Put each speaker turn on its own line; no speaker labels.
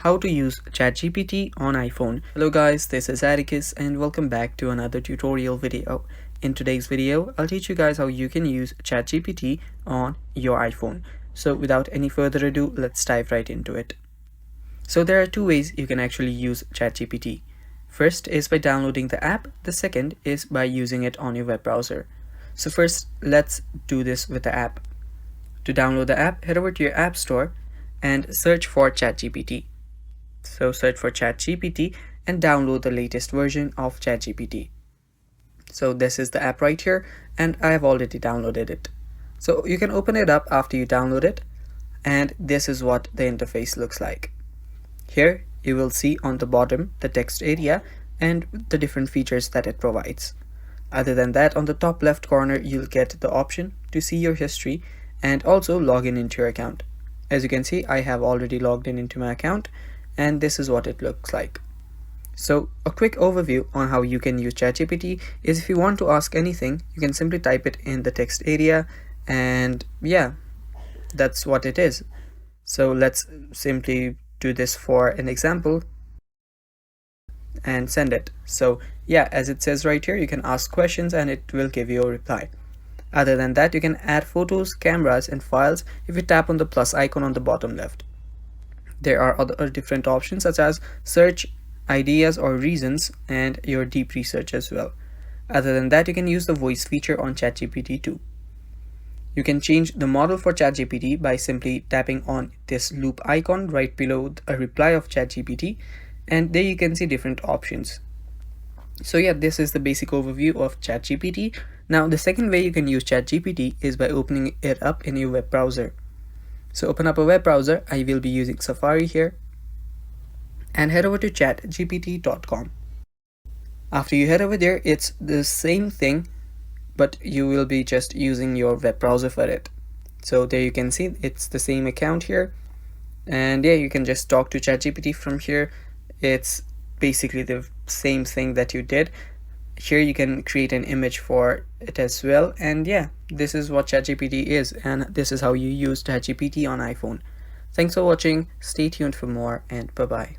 How to use ChatGPT on iPhone. Hello guys, this is Atticus and welcome back to another tutorial video. In today's video, I'll teach you guys how you can use ChatGPT on your iPhone. So without any further ado, let's dive right into it. So there are two ways you can actually use ChatGPT. First is by downloading the app, the second is by using it on your web browser. So first, let's do this with the app. To download the app, head over to your app store and search for ChatGPT. So search for ChatGPT and download the latest version of ChatGPT. So this is the app right here and I have already downloaded it. So you can open it up after you download it, and this is what the interface looks like. Here you will see on the bottom the text area and the different features that it provides. Other than that, on the top left corner you'll get the option to see your history and also log in into your account. As you can see, I have already logged in into my account and this is what it looks like. So a quick overview on how you can use ChatGPT is if you want to ask anything, you can simply type it in the text area and yeah, that's what it is. So let's simply do this for an example and send it. So yeah, as it says right here, you can ask questions and it will give you a reply. Other than that, you can add photos, cameras and files if you tap on the plus icon on the bottom left. There are other different options such as search, ideas or reasons, and your deep research as well. Other than that, you can use the voice feature on ChatGPT too. You can change the model for ChatGPT by simply tapping on this loop icon right below a reply of ChatGPT, and there you can see different options. So yeah, this is the basic overview of ChatGPT. Now the second way you can use ChatGPT is by opening it up in your web browser. So open up a web browser. I will be using Safari here, and head over to chatgpt.com. After you head over there, it's the same thing, but you will be just using your web browser for it. So there you can see it's the same account here, and yeah, you can just talk to ChatGPT from here. It's basically the same thing that you did. Here you can create an image for it as well, and yeah, this is what ChatGPT is, and this is how you use ChatGPT on iPhone. Thanks for watching, stay tuned for more, and bye bye.